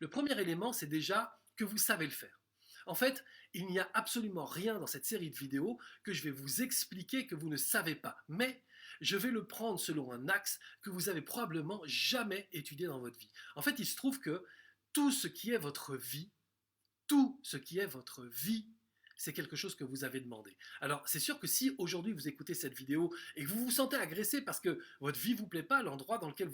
Le premier élément, c'est déjà que vous savez le faire. En fait, il n'y a absolument rien dans cette série de vidéos que je vais vous expliquer que vous ne savez pas. Mais je vais le prendre selon un axe que vous avez probablement jamais étudié dans votre vie. En fait, il se trouve que tout ce qui est votre vie, tout ce qui est votre vie, c'est quelque chose que vous avez demandé. Alors, c'est sûr que si aujourd'hui vous écoutez cette vidéo et que vous vous sentez agressé parce que votre vie ne vous plaît pas, l'endroit dans lequel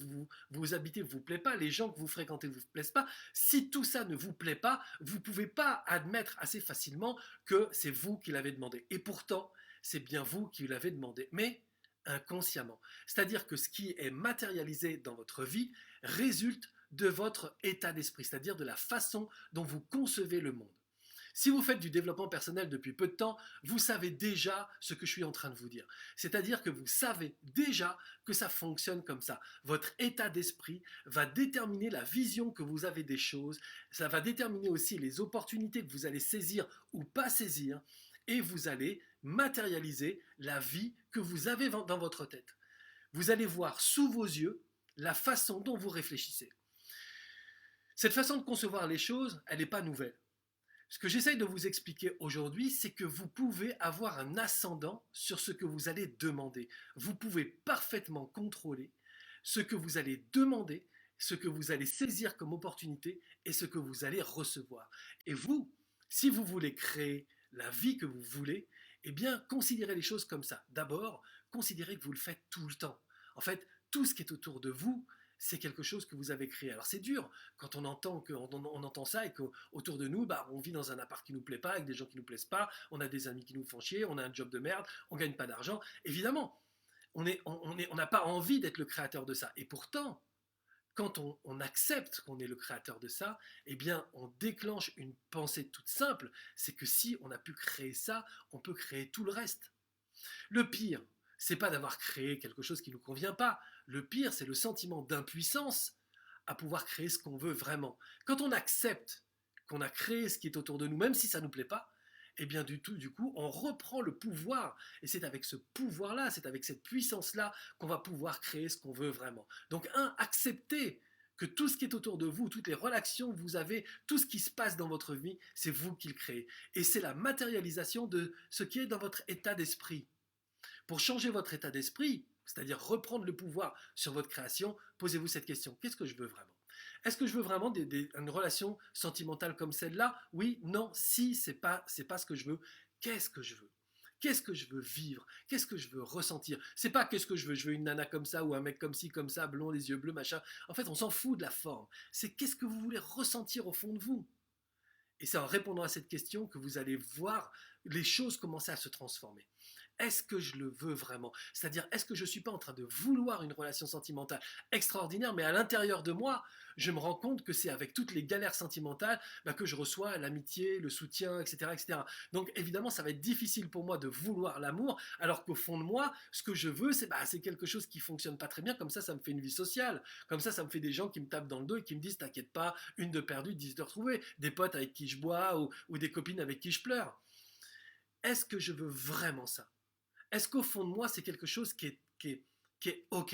vous habitez ne vous plaît pas, les gens que vous fréquentez ne vous plaisent pas, si tout ça ne vous plaît pas, vous ne pouvez pas admettre assez facilement que c'est vous qui l'avez demandé. Et pourtant, c'est bien vous qui l'avez demandé. Mais inconsciemment. C'est-à-dire que ce qui est matérialisé dans votre vie résulte de votre état d'esprit, c'est-à-dire de la façon dont vous concevez le monde. Si vous faites du développement personnel depuis peu de temps, vous savez déjà ce que je suis en train de vous dire. C'est-à-dire que vous savez déjà que ça fonctionne comme ça. Votre état d'esprit va déterminer la vision que vous avez des choses, ça va déterminer aussi les opportunités que vous allez saisir ou pas saisir, et vous allez matérialiser la vie que vous avez dans votre tête. Vous allez voir sous vos yeux la façon dont vous réfléchissez. Cette façon de concevoir les choses, elle n'est pas nouvelle. Ce que j'essaye de vous expliquer aujourd'hui, c'est que vous pouvez avoir un ascendant sur ce que vous allez demander. Vous pouvez parfaitement contrôler ce que vous allez demander, ce que vous allez saisir comme opportunité et ce que vous allez recevoir. Et vous, si vous voulez créer la vie que vous voulez, eh bien, considérez les choses comme ça. D'abord, considérez que vous le faites tout le temps. En fait, tout ce qui est autour de vous, c'est quelque chose que vous avez créé. Alors c'est dur quand on entend ça et qu'autour de nous, on vit dans un appart qui ne nous plaît pas, avec des gens qui ne nous plaisent pas, on a des amis qui nous font chier, on a un job de merde, on ne gagne pas d'argent. Évidemment, on n'a pas envie d'être le créateur de ça. Et pourtant, quand on accepte qu'on est le créateur de ça, eh bien, on déclenche une pensée toute simple, c'est que si on a pu créer ça, on peut créer tout le reste. Le pire, c'est pas d'avoir créé quelque chose qui ne nous convient pas. Le pire, c'est le sentiment d'impuissance à pouvoir créer ce qu'on veut vraiment. Quand on accepte qu'on a créé ce qui est autour de nous, même si ça ne nous plaît pas, eh bien du coup, on reprend le pouvoir. Et c'est avec ce pouvoir-là, c'est avec cette puissance-là qu'on va pouvoir créer ce qu'on veut vraiment. Donc, acceptez que tout ce qui est autour de vous, toutes les relations que vous avez, tout ce qui se passe dans votre vie, c'est vous qui le créez. Et c'est la matérialisation de ce qui est dans votre état d'esprit. Pour changer votre état d'esprit, c'est-à-dire reprendre le pouvoir sur votre création, posez-vous cette question. Qu'est-ce que je veux vraiment? Est-ce que je veux vraiment une relation sentimentale comme celle-là? Oui, non, si, c'est pas ce que je veux. Qu'est-ce que je veux? Qu'est-ce que je veux vivre? Qu'est-ce que je veux ressentir? C'est pas qu'est-ce que je veux une nana comme ça ou un mec comme ci, comme ça, blond, les yeux bleus, machin. En fait, on s'en fout de la forme. C'est qu'est-ce que vous voulez ressentir au fond de vous? Et c'est en répondant à cette question que vous allez voir les choses commencer à se transformer. Est-ce que je le veux vraiment? C'est-à-dire, est-ce que je ne suis pas en train de vouloir une relation sentimentale extraordinaire, mais à l'intérieur de moi, je me rends compte que c'est avec toutes les galères sentimentales que je reçois l'amitié, le soutien, etc., etc. Donc évidemment, ça va être difficile pour moi de vouloir l'amour, alors qu'au fond de moi, ce que je veux, c'est quelque chose qui fonctionne pas très bien, comme ça me fait une vie sociale. Comme ça me fait des gens qui me tapent dans le dos et qui me disent, t'inquiète pas, une de perdue, 10 de retrouvée. Des potes avec qui je bois ou des copines avec qui je pleure. Est-ce que je veux vraiment ça? Est-ce qu'au fond de moi, c'est quelque chose qui est OK?